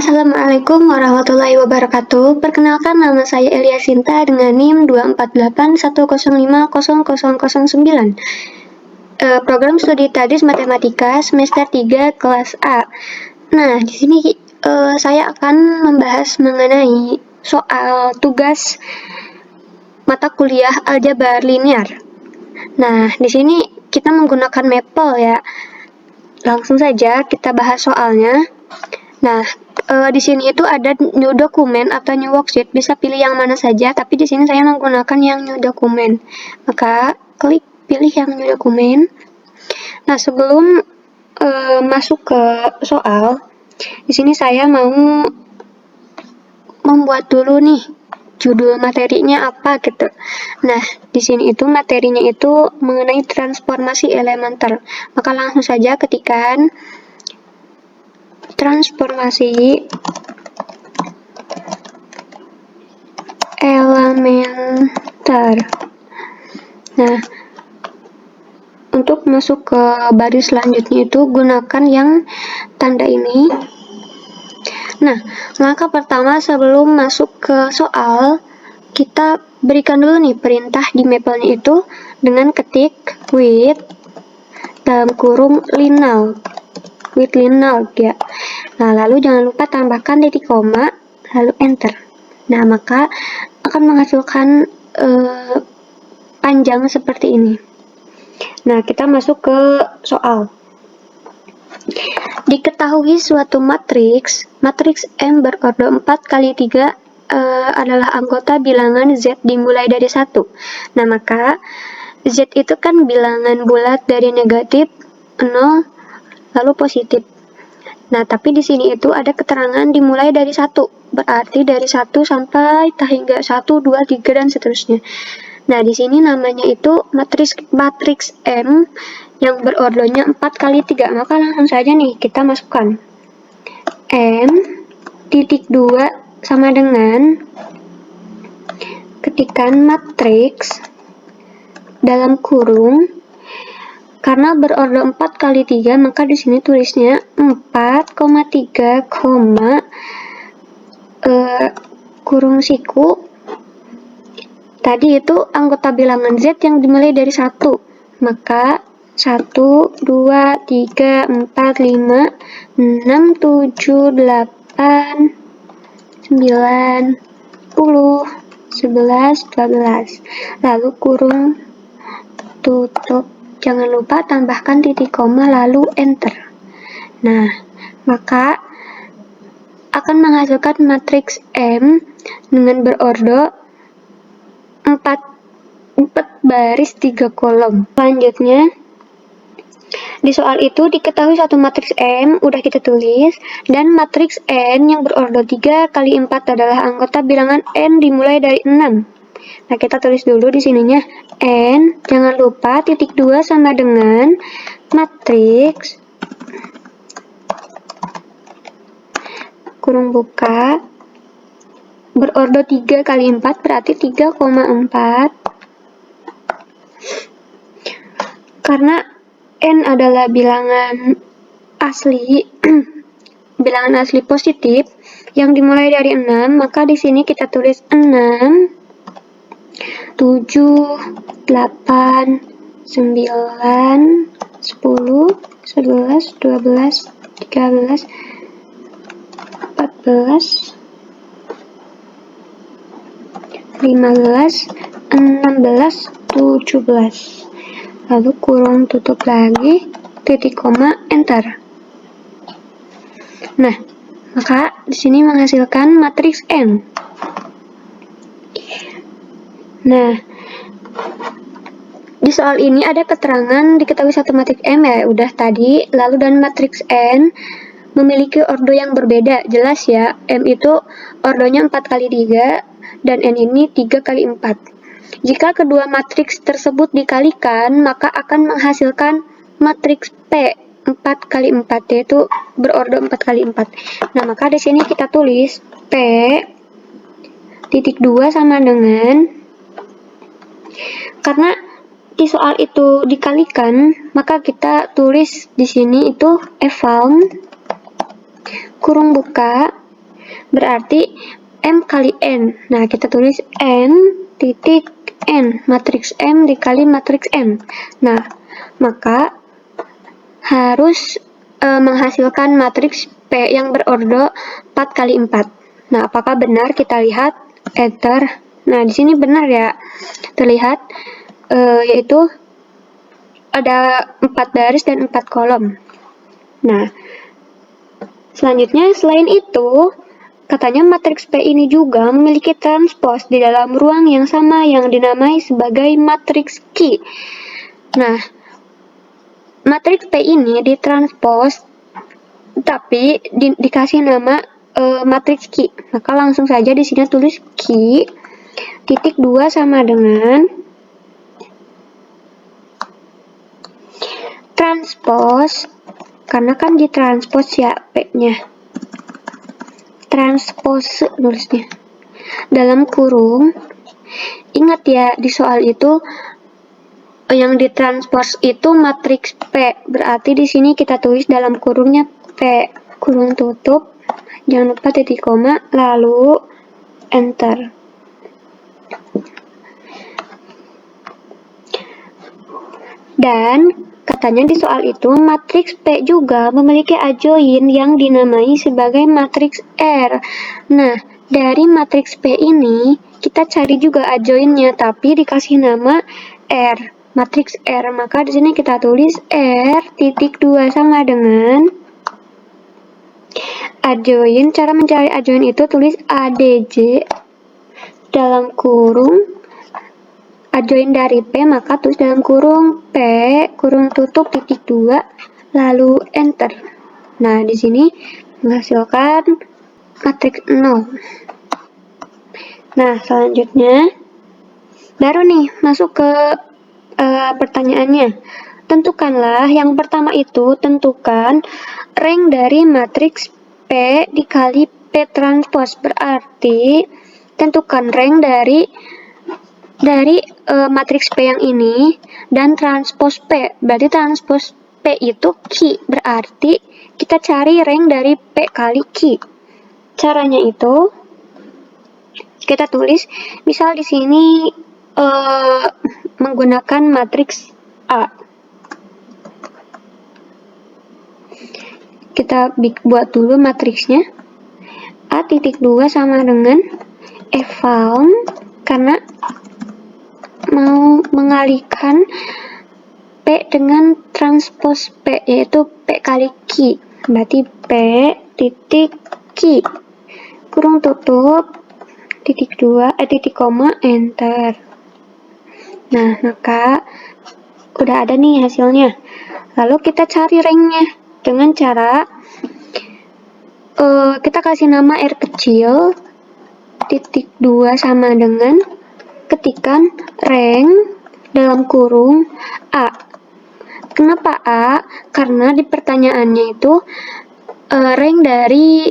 Assalamualaikum warahmatullahi wabarakatuh. Perkenalkan, nama saya Elia Sinta dengan NIM 24810500009. Program studi Tadris Matematika semester 3 kelas A. Nah, di sini saya akan membahas mengenai soal tugas mata kuliah aljabar linear. Nah, di sini kita menggunakan Maple ya. Langsung saja kita bahas soalnya. Nah, di sini itu ada new document atau new worksheet, bisa pilih yang mana saja, tapi di sini saya menggunakan yang new document. Maka klik pilih yang new document. Nah, sebelum masuk ke soal, di sini saya mau membuat dulu nih judul materinya apa gitu. Nah, di sini itu materinya itu mengenai transformasi elementer. Maka langsung saja ketikkan transformasi elementer. Nah, untuk masuk ke baris selanjutnya itu gunakan yang tanda ini. Nah, langkah pertama sebelum masuk ke soal, kita berikan dulu nih perintah di Maple-nya itu dengan ketik with dalam kurung linout. With linout ya. Nah, lalu jangan lupa tambahkan titik koma, lalu enter. Nah, maka akan menghasilkan panjang seperti ini. Nah, kita masuk ke soal. Diketahui suatu matriks M berordo 4x3 adalah anggota bilangan Z dimulai dari 1. Nah, maka Z itu kan bilangan bulat dari negatif 0 lalu positif. Nah, tapi di sini itu ada keterangan dimulai dari 1. Berarti dari 1 sampai hingga 1, 2, 3 dan seterusnya. Nah, di sini namanya itu matriks M yang berordonya 4x3. Maka langsung saja nih kita masukkan M titik 2 sama dengan ketikan matriks dalam kurung. Karena berordo 4x3, maka di sini tulisnya 4,3, kurung siku. Tadi itu anggota bilangan Z yang dimulai dari 1. Maka 1, 2, 3, 4, 5, 6, 7, 8, 9, 10, 11, 12. Lalu kurung tutup. Jangan lupa tambahkan titik koma lalu enter. Nah, maka akan menghasilkan matriks M dengan berordo 4 baris 3 kolom. Selanjutnya, di soal itu diketahui satu matriks M, udah kita tulis, dan matriks N yang berordo 3 kali 4 adalah anggota bilangan N dimulai dari 6. Nah, kita tulis dulu di sininya N, jangan lupa titik 2 sama dengan matriks kurung buka berordo 3 kali 4 berarti 3,4. Karena N adalah bilangan asli bilangan asli positif yang dimulai dari 6, maka di sini kita tulis 6, 7, 8, 9, 10, 11, 12, 13, 14, 15, 16, 17. Lalu kurung tutup lagi, titik koma, enter. Nah, maka di sini menghasilkan matriks M. Nah, di soal ini ada keterangan diketahui satu matriks M ya, udah tadi, lalu dan matriks N memiliki ordo yang berbeda. Jelas ya, M itu ordonya 4x3 dan N ini 3x4. Jika kedua matriks tersebut dikalikan, maka akan menghasilkan matriks P 4x4, yaitu berordo 4x4. Nah, maka di sini kita tulis P titik 2 sama dengan, karena di soal itu dikalikan, maka kita tulis di sini itu eval kurung buka berarti M kali N. Nah, kita tulis N titik N, matriks M dikali matriks N. Nah, maka harus menghasilkan matriks P yang berordo 4 kali 4. Nah, apakah benar? Kita lihat, enter. Nah, di sini benar ya, terlihat yaitu ada 4 baris dan 4 kolom. Nah, selanjutnya selain itu, katanya matriks P ini juga memiliki transpos di dalam ruang yang sama yang dinamai sebagai matriks Q. Nah, matriks P ini ditranspos tapi dikasih nama matriks Q. Maka langsung saja di sini tulis Q titik 2 sama dengan transpos, karena kan ditranspos ya P-nya. Transpose nulisnya. Dalam kurung, ingat ya di soal itu yang ditranspos itu matriks P. Berarti di sini kita tulis dalam kurungnya P, kurung tutup, jangan lupa titik koma, lalu enter. Dan katanya di soal itu matriks P juga memiliki adjoin yang dinamai sebagai matriks R. Nah, dari matriks P ini kita cari juga adjoinnya tapi dikasih nama R, matriks R. Maka di sini kita tulis R titik 2 sama dengan adjoin. Cara mencari adjoin itu tulis ADJ dalam kurung adjoin dari P, maka tulis dalam kurung P, kurung tutup titik 2, lalu enter. Nah, di sini menghasilkan matriks 0. Nah, selanjutnya baru nih masuk ke pertanyaannya. Tentukanlah yang pertama itu, tentukan rank dari matriks P dikali P transpos. Berarti tentukan rank dari matriks P yang ini dan transpos P. Berarti transpos P itu Q. Berarti kita cari rank dari P kali Q. Caranya itu kita tulis, misal di sini menggunakan matriks A. Kita buat dulu matriksnya. A titik 2 sama dengan eval, karena mau mengalihkan P dengan transpos P, yaitu P kali Q. Berarti P titik Q, kurung tutup, titik 2, titik koma, enter. Nah, maka udah ada nih hasilnya. Lalu kita cari ranknya dengan cara kita kasih nama R kecil, titik 2 sama dengan ketikan rank dalam kurung A. Kenapa A? Karena di pertanyaannya itu rank dari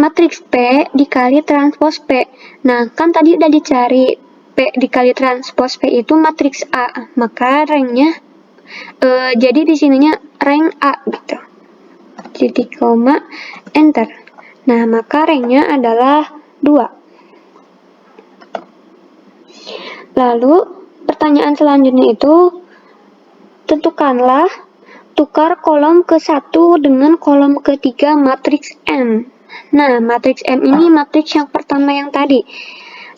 matriks P dikali transpos P. Nah, kan tadi udah dicari P dikali transpos P itu matriks A, maka ranknya jadi di sininya rank A gitu. Titik koma, enter. Nah, maka ranknya adalah 2. Lalu, pertanyaan selanjutnya itu, tentukanlah tukar kolom ke-1 dengan kolom ke-3 matriks M. Nah, matriks M ini matriks yang pertama yang tadi.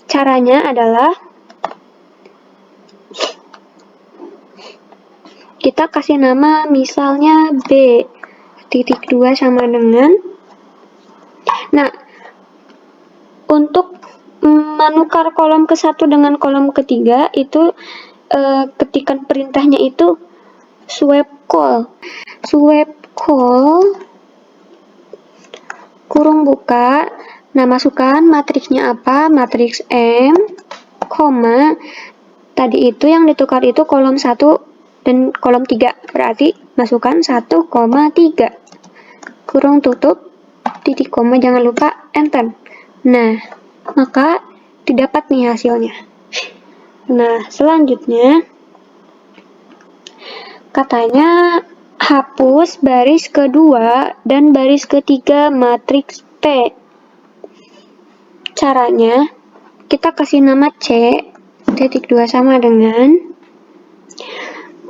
Caranya adalah kita kasih nama misalnya B titik 2 sama dengan, nah, untuk menukar kolom ke-1 dengan kolom ke-3 itu ketikan perintahnya itu swap call. Swap call kurung buka. Nah, masukkan matriksnya apa? Matriks M, koma. Tadi itu yang ditukar itu kolom 1 dan kolom 3. Berarti masukkan 1,3. Kurung tutup, titik koma, jangan lupa enter. Nah, maka didapat nih hasilnya. Nah, selanjutnya katanya hapus baris kedua dan baris ketiga matriks P. Caranya, kita kasih nama C, titik 2 sama dengan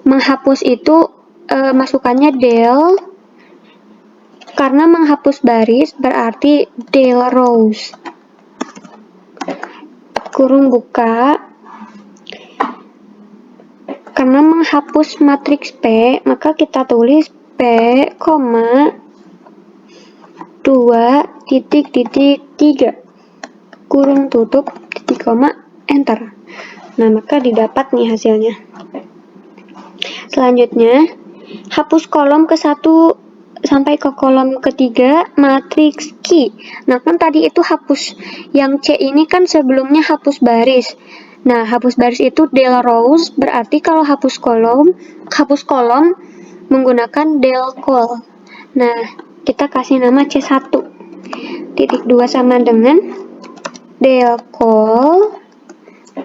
menghapus itu masukannya del, karena menghapus baris berarti del rows. Kurung buka. Karena menghapus matriks P, maka kita tulis P, 2,3 kurung tutup titik koma enter. Nah, maka didapat nih hasilnya. Selanjutnya, hapus kolom ke-1 sampai ke kolom ketiga matriks Q. Nah, kan tadi itu hapus yang C ini kan sebelumnya hapus baris. Nah, hapus baris itu del rows, berarti kalau hapus kolom menggunakan del col. Nah, kita kasih nama C1. Titik 2 sama dengan del col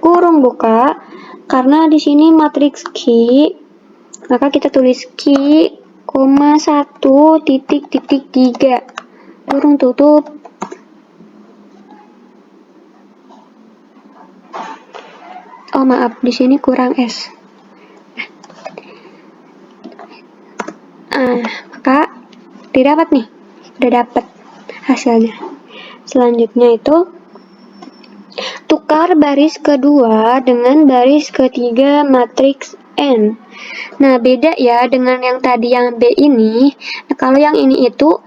kurung buka. Karena di sini matriks Q, maka kita tulis Q, 1,1,3 kurung tutup. Oh maaf, di sini kurang S. Maka didapat nih, udah dapat hasilnya. Selanjutnya itu tukar baris kedua dengan baris ketiga matriks N. Nah, beda ya dengan yang tadi yang B ini. Nah, kalau yang ini itu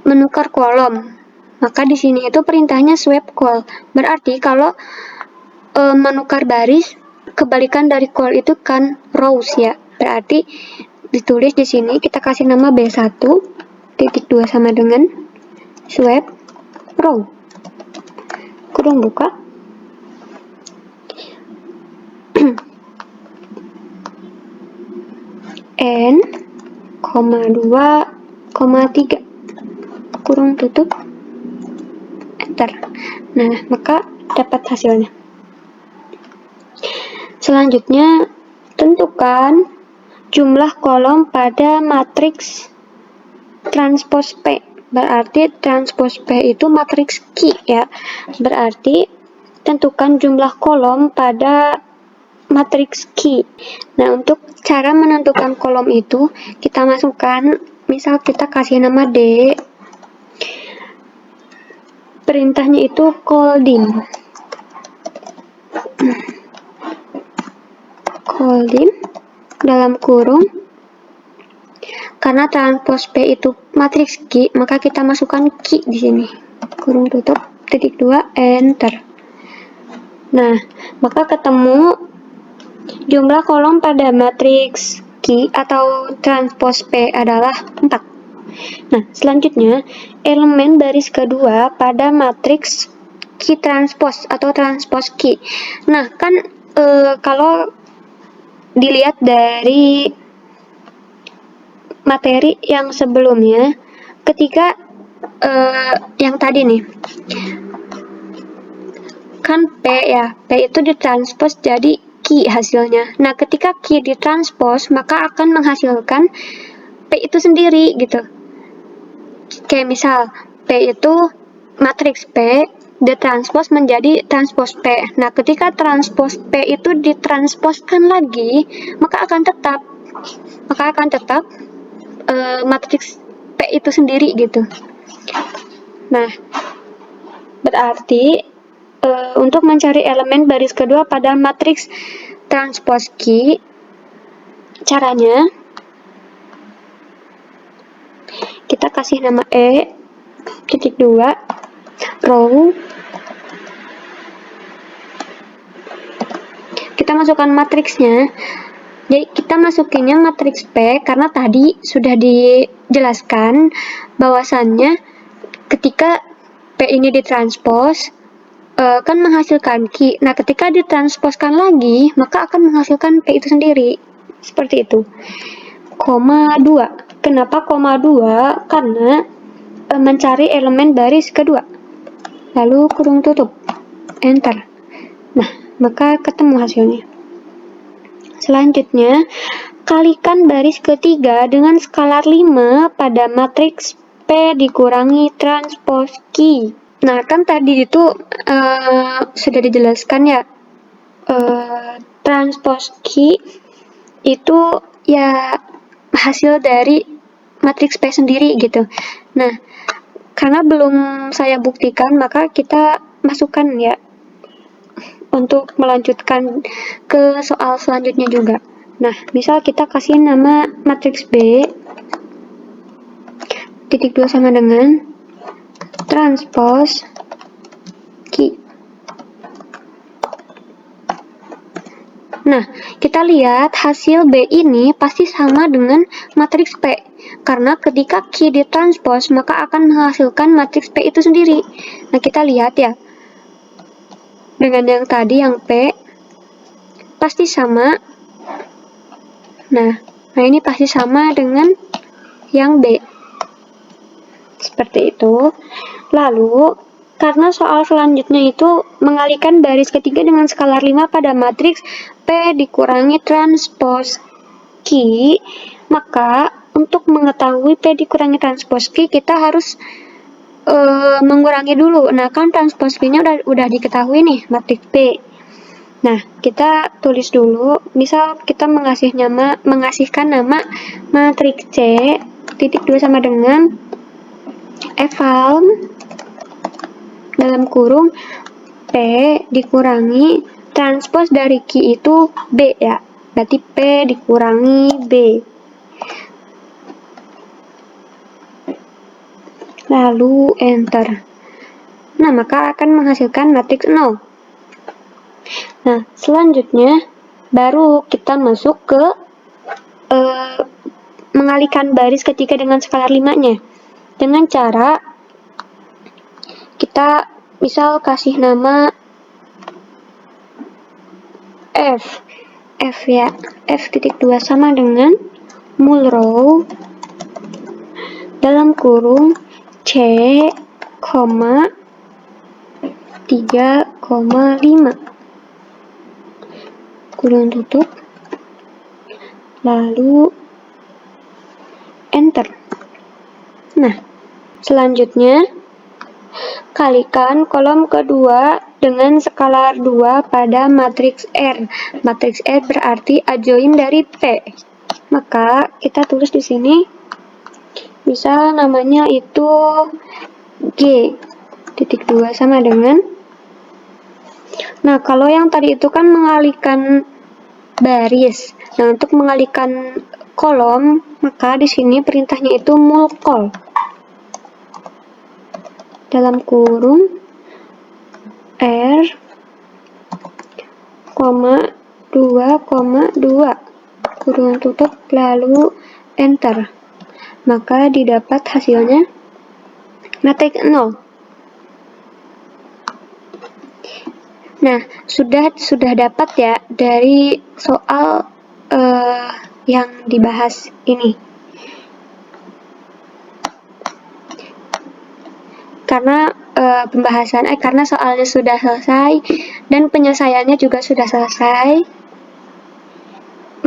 menukar kolom, maka di sini itu perintahnya swap call. Berarti kalau menukar baris, kebalikan dari call itu kan rows ya. Berarti ditulis di sini kita kasih nama B1 titik 2 sama dengan swap row. Kurung buka. N, 2,3 kurung tutup enter. Nah, maka dapat hasilnya. Selanjutnya, tentukan jumlah kolom pada matriks transpos P. Berarti transpos P itu matriks Q ya. Berarti tentukan jumlah kolom pada matriks Q. Nah, untuk cara menentukan kolom itu, kita masukkan, misal kita kasih nama D, perintahnya itu calldim. Calldim dalam kurung. Karena transpos P itu matriks Q, maka kita masukkan Q di sini. Kurung tutup titik 2 enter. Nah, maka ketemu jumlah kolom pada matriks Q atau transpos P adalah 4. Nah, selanjutnya elemen baris kedua pada matriks Q transpos atau transpos Q. Nah, kan kalau dilihat dari materi yang sebelumnya, ketika yang tadi nih, kan P ya, P itu ditranspos jadi Q hasilnya. Nah, ketika Q ditranspos, maka akan menghasilkan P itu sendiri gitu. Kayak misal, P itu matriks P ditranspos menjadi transpos P. Nah, ketika transpos P itu ditransposkan lagi, maka akan tetap matriks P itu sendiri gitu. Nah, berarti untuk mencari elemen baris kedua pada matriks transpos Q, caranya kita kasih nama E titik 2 row. Kita masukkan matriksnya. Jadi kita masukinnya matriks P karena tadi sudah dijelaskan bahwasannya ketika P ini ditranspos kan menghasilkan Q. Nah, ketika ditransposkan lagi, maka akan menghasilkan P itu sendiri. Seperti itu. 2. Kenapa 2? Karena mencari elemen baris kedua. Lalu kurung tutup. Enter. Nah, maka ketemu hasilnya. Selanjutnya, kalikan baris ketiga dengan skalar 5 pada matriks P dikurangi transpos Q. Nah, kan tadi itu sudah dijelaskan ya, transpose Q itu ya hasil dari matriks P sendiri gitu. Nah, karena belum saya buktikan, maka kita masukkan ya untuk melanjutkan ke soal selanjutnya juga. Nah, misal kita kasih nama matriks B titik 2 sama dengan transpose Q. Nah, kita lihat hasil B ini pasti sama dengan matriks P. Karena ketika Q ditranspos, maka akan menghasilkan matriks P itu sendiri. Nah, kita lihat ya. Dengan yang tadi, yang P, pasti sama. Nah ini pasti sama dengan yang B. Seperti itu. Lalu, karena soal selanjutnya itu mengalihkan baris ketiga dengan skalar 5 pada matriks P dikurangi transpose Q, maka untuk mengetahui P dikurangi transpose Q, kita harus mengurangi dulu. Nah, kan transpose Q-nya udah diketahui nih, matriks P. Nah, kita tulis dulu, misal kita mengasihkan nama matriks C titik 2 sama dengan eval dalam kurung P dikurangi transpose dari Q itu B ya, berarti P dikurangi B. Lalu enter. Nah, maka akan menghasilkan matriks 0. Nah, selanjutnya baru kita masuk ke mengalihkan baris ketiga dengan skalar 5-nya. Dengan cara kita misal kasih nama F ya, F titik 2 sama dengan mul row dalam kurung C, 3,5 kurung tutup, lalu enter. Nah, selanjutnya kalikan kolom kedua dengan skalar 2 pada matriks R. Matriks R berarti adjoin dari P. Maka kita tulis di sini, bisa namanya itu G titik 2 sama dengan. Nah, kalau yang tadi itu kan mengalihkan baris. Nah, untuk mengalihkan kolom, maka di sini perintahnya itu mulcol dalam kurung R, 2,2 kurungan tutup, lalu enter. Maka didapat hasilnya matriks 0. Nah, sudah dapat ya dari soal yang dibahas ini. Karena karena soalnya sudah selesai dan penyelesaiannya juga sudah selesai,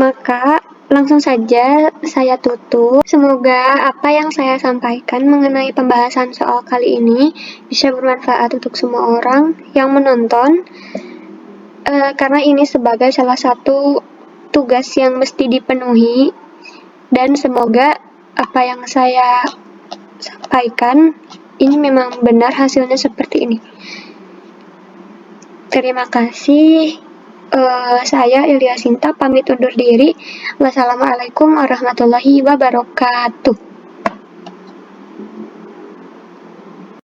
maka langsung saja saya tutup. Semoga apa yang saya sampaikan mengenai pembahasan soal kali ini bisa bermanfaat untuk semua orang yang menonton, karena ini sebagai salah satu tugas yang mesti dipenuhi, dan semoga apa yang saya sampaikan ini memang benar hasilnya seperti ini. Terima kasih. Saya Ilya Sinta pamit undur diri. Wassalamualaikum warahmatullahi wabarakatuh.